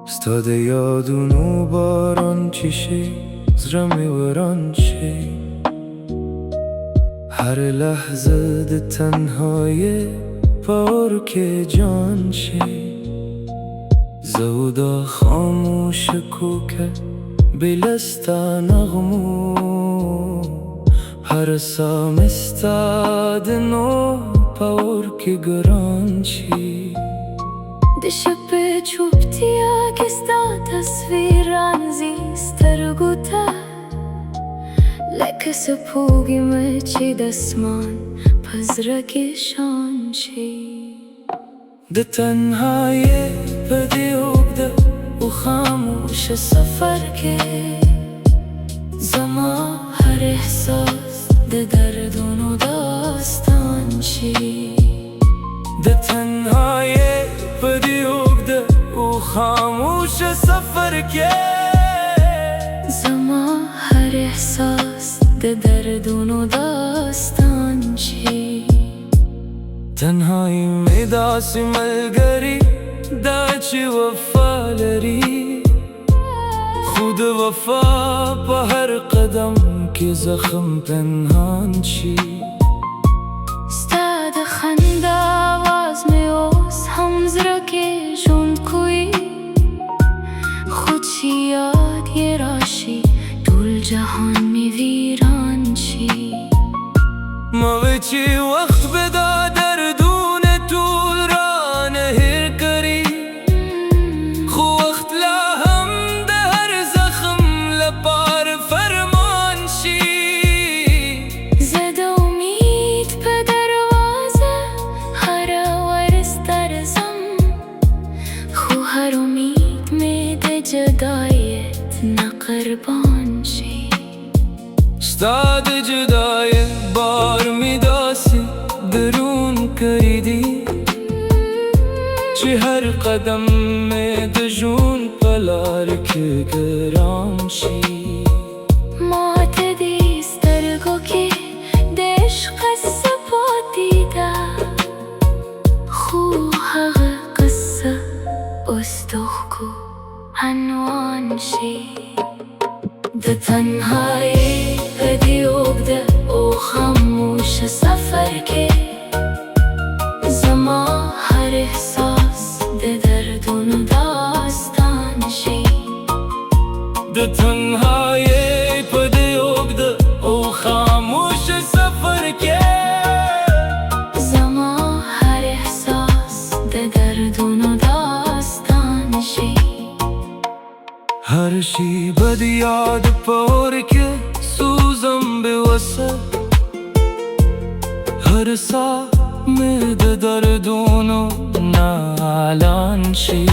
ستاده یادون و باران چیشه زرمی وران چه هر لحظه ده تنهای پارک جان چه زودا خاموش کوکه بلستا نغمو هر سام استادنو پارک گران چی ده شب چوبتیا کستا تصویران سترگو تا لکه سپوگی مچی دستمان پزرکشان چی ده تنهای پدیوب ده و خاموش سفر که زما هر احساس ده دردون و داستان چی ده تنهای پدیوب ده و خاموش سفر که زما هر احساس ده دردون و داستان چی تنهایی میداسی ملگری دا چی وفا لری خود وفا پا هر قدم که زخم پنهان چی ستاد خنده آواز می اوز هم زرکی جوند کوی خودشی یاد یه راشی دول جهان می ویران چی ما چی وقت بدا دردون طول را نهر کری خو وقت لا هم ده هر زخم لپار فرمان شی زد امید به دروازه هر ورس درزم خو هر امید میده جدایت نقربان شی ستاد جدای بار میداسی درون کریدی چی هر قدم می دجون پلار که گرام شی معتدی سترگو که دش قصه پاتیده خو هغ قصه استخکو عنوان شی ده تنهایی پدیوب ده او خاموش سفر که زما هر احساس ده دردون و داستان شی ده تنهایی پدیوب ده او خاموش سفر که زما هر احساس ده دردون و داستان شی هر شی بد یاد پور که سوزم به وسط هر سا می ده دردون و نالان شی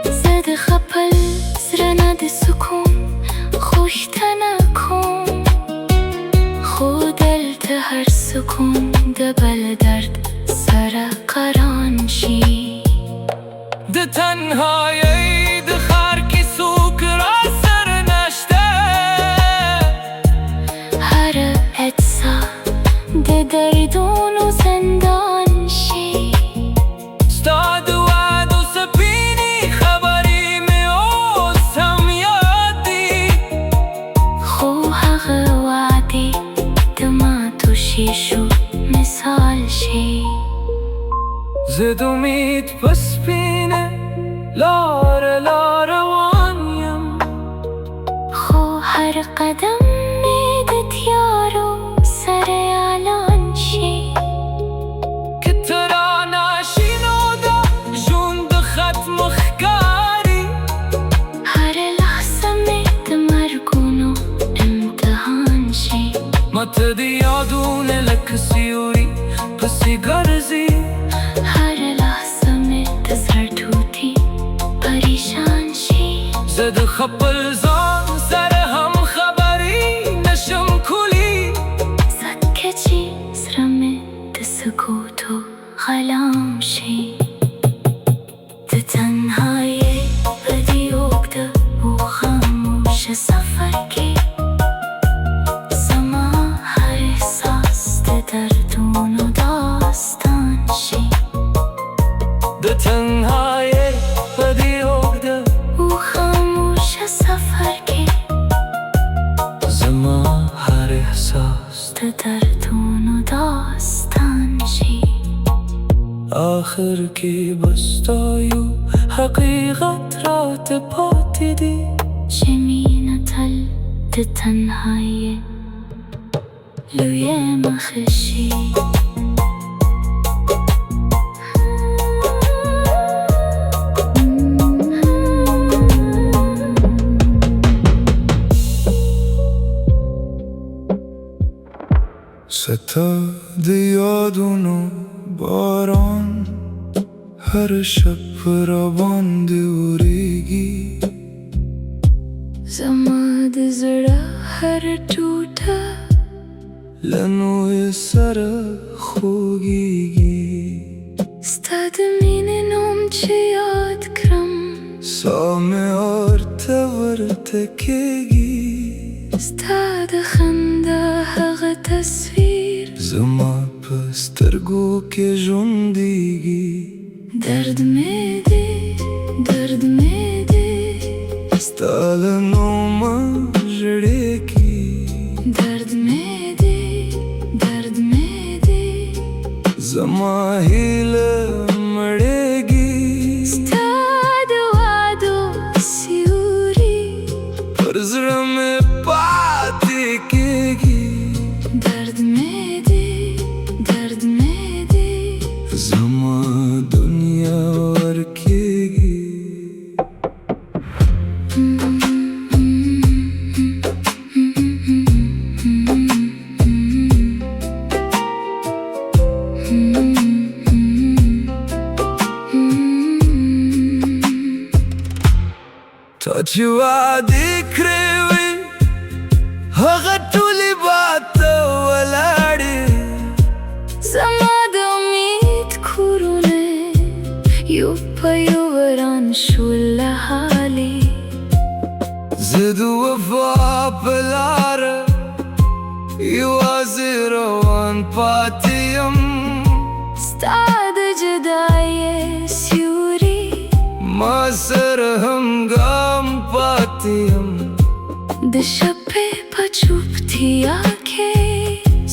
زد خپل زرنه ده سکون خوشته نکن خود دلت هر سکون ده بل درد سر قران شی ده تنهایی ده خار کی سوک را سر نشته هر اتسا ده دردون و زندان شی ستاد وعد و سپینی خبری می اوزم یادی خو هغه وعدی ده ما تو شیشو مثال شی زد امید پس بینه لار وانیم خو هر قدم میده تیارو سر علان شی که ترا ناشینودا جون ده خط مخکاری هر لحظه میده مرگونو امتحان شی مت دی یادونه لک سیوری پسی گرزی هر لحظه میده زرتوتی پریشان شی زد خپل زان سر هم خبری نشم کلی زد که چی زره میده سکوتو غلام شی ده تنهایی پدیوب ده و خاموش سفر که زما هر احساس ده دردون و داستان شی ده تنهای پدیو دردونو داستان شي آخر کې بستایو حقیقت رات پاتې دي چې مینه تل د تنهایۍ لویه مخه شي ستا د یادونو باران هر شب را باندې وریږي زما د زړه هر ټوټه له نوې سره خوږیږي ستا د مینې نوم چې یاد کړم ساه مې ورته ورته کېږي ستا د خندا هغه تصویر زما په سترګو کې ژوندیږي درد مې دی درد مې دی ستا له نومه ژړېږي درد مې دی درد مې دی زما هیله مړېږي ستا د وعدو سیوري پر زړه مې پاتې کېږي درد مې دی درد مې دی زما دنیا ورکېږي تا چې وعدې کړې وې هغه ټولې باته ولاړې زما د امید کورونه یو په یو وران شول له حالې زه د وفا په لاره یوازې روان پاتې یم ستا د جدایۍ سیوري ما سره هم ګام پاتې یم د شپې په چوپتیا کې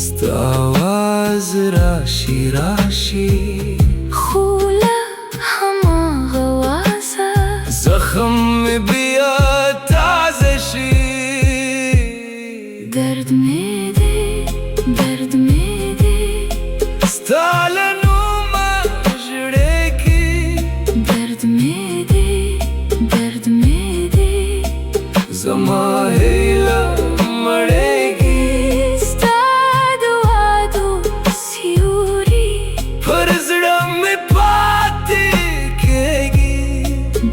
ستا آواز راشي راشي خو له هماغه وازه زخم مې بیا تازه شي درد مې دی درد مې دی ستا له نومه ژړېږي درد مې دی درد مې دی زما هیله مړېږي ستا د وعدو سیوري پر زړه مې پاتې کېږي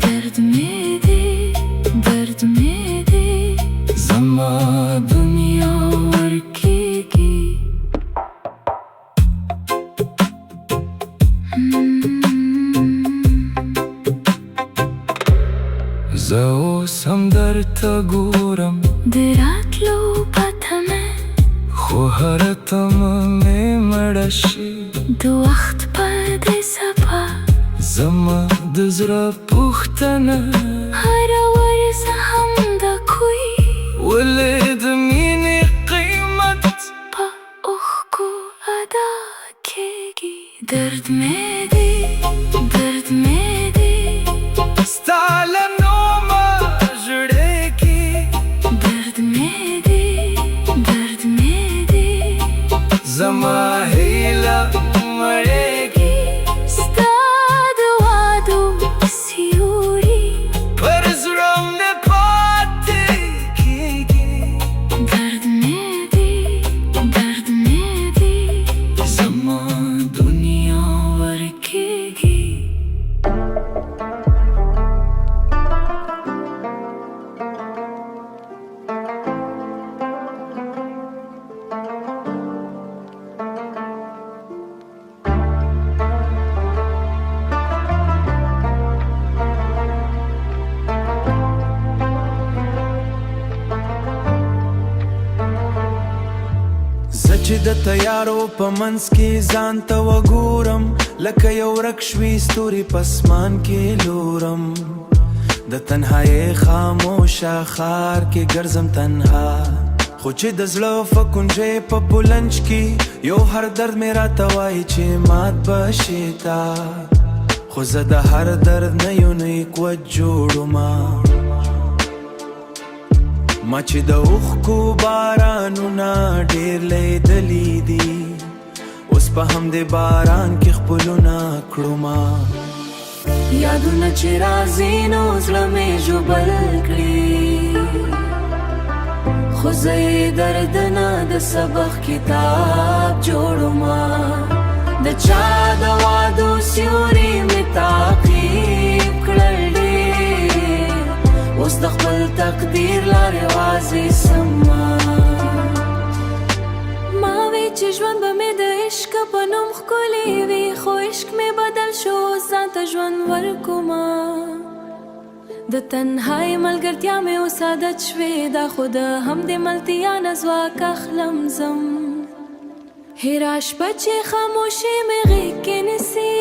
درد مې دی درد مې دی زما دنیا ورکېږي زه اوس هم درته ګورم د راتلو پته مې خو هره تمه مې مړه شي د وخت په دې سبا زما د زړه پوښتنه هره ورځ همدا کوي ولې د مینې قیمت په اوښکو ادا کېږي درد مې دی درد مې دی ستا له نومه ژړېږي درد مې دی درد مې دی زما هیله مړېږي ستا د وعدو سیوري پر زړه مې پاتې کېږي درد مې دی درد مې دی زما دنیا ورکېږي چې د تیارو په منځ کې ځان ته وګورم لکه یو ورک شوی ستوري په اسمان کې لورم د تنهایۍ خاموشه ښار کې ګرځم تنها خو چې د زړه فکونجې په پولنج کې یو هر درد مې راته وایي چې مات به شي تا خو زه د هر درد نه یو نیکوت جوړومه ما چې د اوښکو بارانونه ډېر لیدلي دي اوس په همدې باران کې خپلونه کړومه یادونه چې راځي نو زړه مې ژوبل کړي خو زه یې درد نه د سبق کتاب جوړومه د چا د وعدو سیوري مې تعقیب کړل ډېر اوس د خپل تقدیر لارې واضح سمه ما وی چې ژوند به مې د عشق په نوم ښکلی وي خو عشق مې بدل شو ځان ته ژوند ورکومه د تنهایی ملګرتیا مې اوس عادت شوې دا خو د همدې ملتیا نه ځواک اخلم ځم هېره شپه چې خاموشي مې غېږ کې نیسي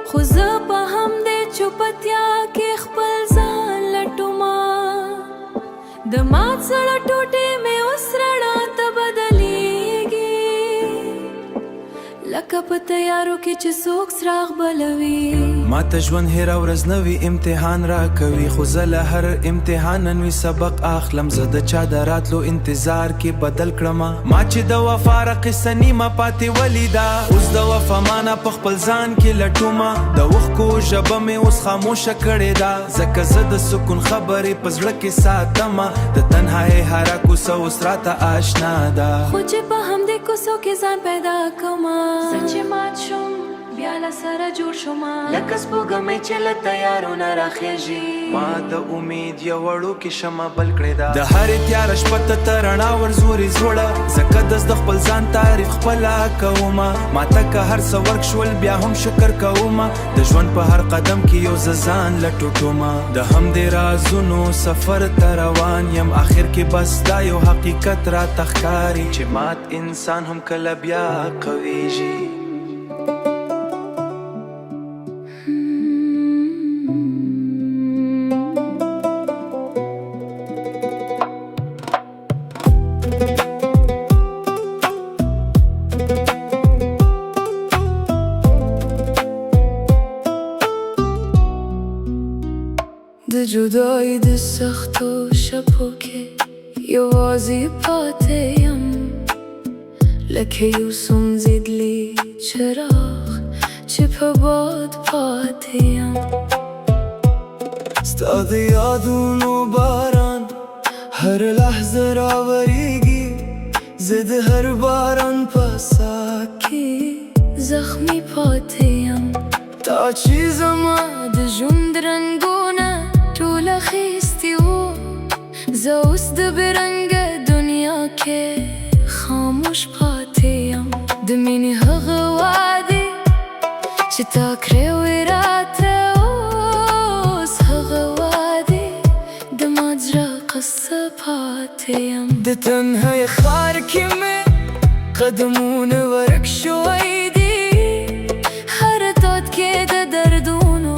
خو زه په همدې چوپتیا کې خپل ځان لټومه د مات زړه ټوټې مې اوس رڼا ته بدلېږي لکه په تیارو کې چې څوک څراغ بلوي ما ته ژوند هېره ورځ نوي امتحان راکوي خو زه له هر امتحان نوي سبق اخلم زه د چا د راتلو انتظار کې بدل کړمه ما چې د وفا را قصه نیمه پاتې ولیده اوس د وفا مانا په خپل ځان کې لټومه د اوښکو ژبه مې اوس خاموشه کړې ده ځکه زه د سکون خبرې په زړه کې ساتمه د تنهایۍ هره کوڅه اوس راته آشنا ده خو چې په همدې کوڅو کې ځان پیدا کومه زه چې مات شم بیا له سره جوړ شومه لکه سپوږمۍ چې له تیارو نه راخېژي ما د امید یو وړوکې شمع بل کړې ده د هرې تیاره شپه ته رڼا ورزوري زوړه ځکه د خپل ځان تعریف خپله کومه ما ته که هر څه ورک شول بیا هم شکر کومه د ژوند په هر قدم کې یو زه ځان لټوټومه د همدې رازونو سفر ته روان یم آخر کې بس دا یو حقیقت راته ښکاري چې مات انسان هم کله بیا قویږي د جدایی د سختو شپو کې یوازې پاتې یم لکه یو سوځېدلی چراغ چې په باد پاتې یم ستا د یادونو باران هر لحظه راوریږي زه د هر باران په ساه کې زخمی پاتې یم تا چې زما د ژوند رنګونه ټول اخیستي وو زه اوس د بېرنګه دنیا کې خاموش پاتې یم د مینې هغه وعدې چې تا کړې وې راته اوس هغه وعدې د مات زړه قصه پاتې یم د تنهایی ښار کې مې قدمونه ورک شوی دي هر تات کې د دردونو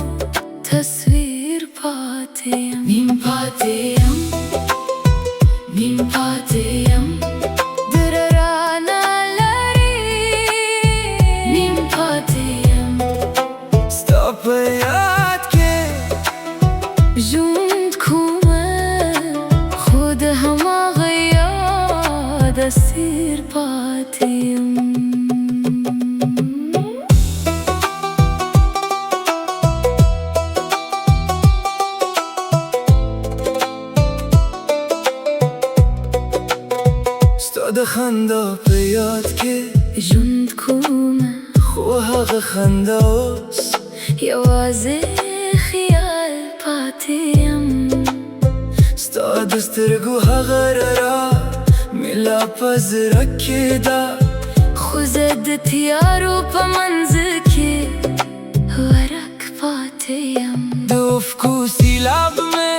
تصویر پاتې یم نیم پاتې یم نیم پاتې یم در رانه لري نیم پاتې یم ستا په یاد کې ژوند کومه خو د هماغه یاد اسیر پاتې یم د خندا په یاد کې ژوند کومه خو هغه خندا اوس یوازې خیال پاتې یم ستا د سترګو هغه رڼا مې لا په زړه کې ده خو زه د تیارو په منځ کې ورک پاتې یم د اوښکو سیلاب مې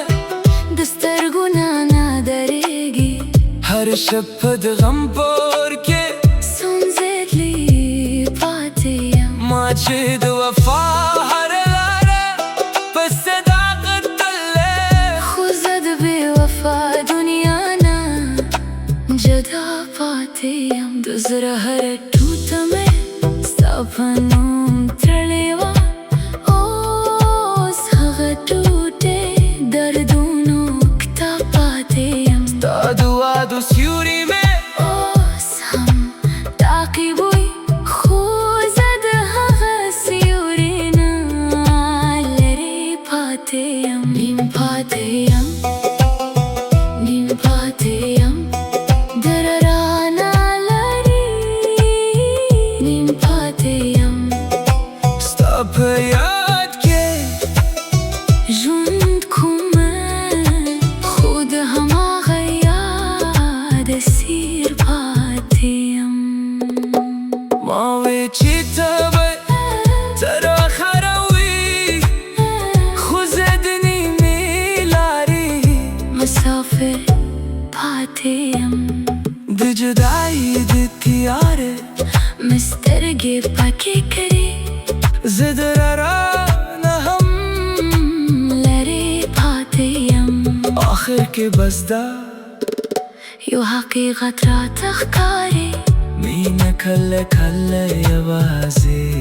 د سترګو نه درېږي هر شپه د غم پور کې سوځېدلی پاتې یم ما چې د وفا هر لاره په صداقت تللې خو زه د بې وفا دنیا نه पाथेयम नीम पाथेयम नीम पाथेयम दरराना लरी नीम पाथेयम Stop याद के जुंद खुमन खुद हमारा याद सीर पाथेयम मावे चितबे ترى خروي خزدني ميلاري مسافر पाथेयम دجداي دتياري مسترقي باكي كري زدرانا هم لري पाथेयम آخر के बस دا يو حقيقة راتخكاري مين كل كل يوازي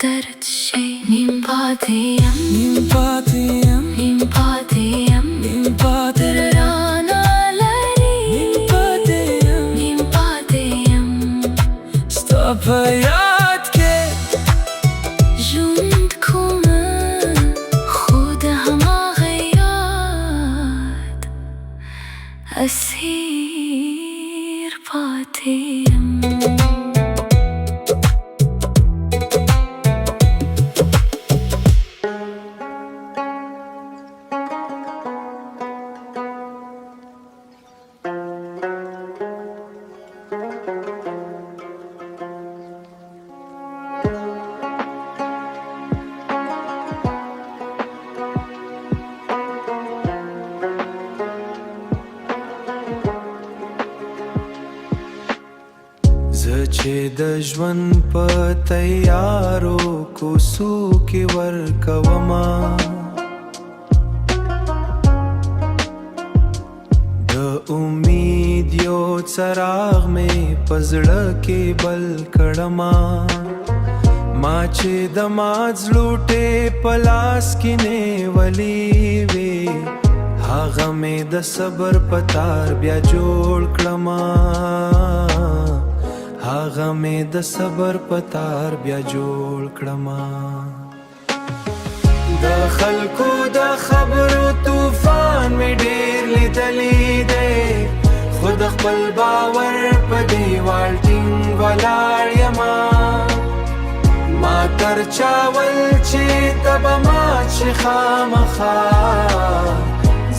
درد شي نيم पाथेयम نيم पाथेयم نيم पाथेयم نيم पाथेयم رانا لري نيم पाथेयم نيم पाथेयم Stop याद के जुंद खुमन खुद हमारा याद असीर पाथेयम زچې د ژوند په تیارو کوڅو کې ورکوما د امید یو څراغ مې په زړه کې بل کړما ما چې د ماځ لوټې په لاس کې نیولې وې هغه مې د صبر په تار بیا جوړ کړما هغه مې د صبر په تار بیا جوړ کړما د خلکو د خبرو طوفان مې ډېر لیدلی دی خود خپل باور په دیوال ټینګ ولاړ یما ما تر چاول چې تبه مات شي خامخا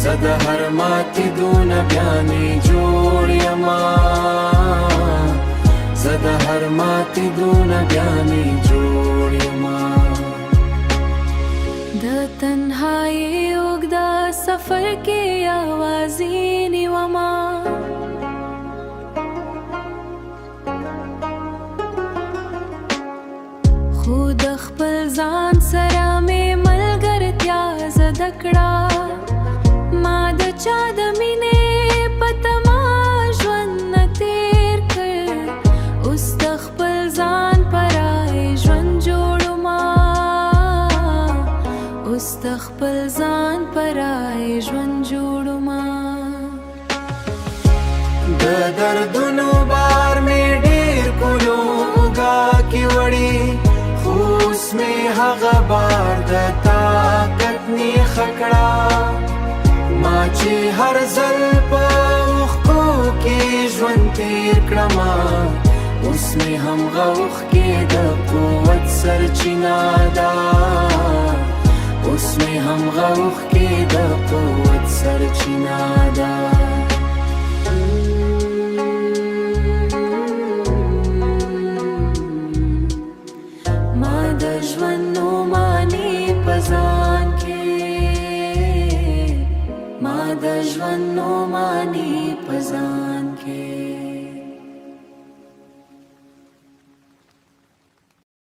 زه د هر ماتې دونه بیا مې جوړ یما زه د هر ماتې دونه بیا مې جوړ یما د تنهایی اوږده سفر کې یوازې نیومه خو د خپل ځان سره مې ملګرتیا زده کړه ما د چا د مینې په تما ژوند نه تېر کړ اوس د خپل ځان پرای ژوند جوړومه اوس د خپل ځان پرای ژوند جوړومه د دردونو بار مې ډېر کولو اوږه کې وړي خو اوس مې هغه بار د طاقت نیخه کړه ما چې هر ځل په اوښکو کې ژوند تېر کړمه اوس مې همغه اوښکې د قوت سرچینه ده اوس مې همغه اوښکې د قوت سرچینه ده ما د ژوند نوماني په ځان کې ما د ژوند نوماني په ځان کې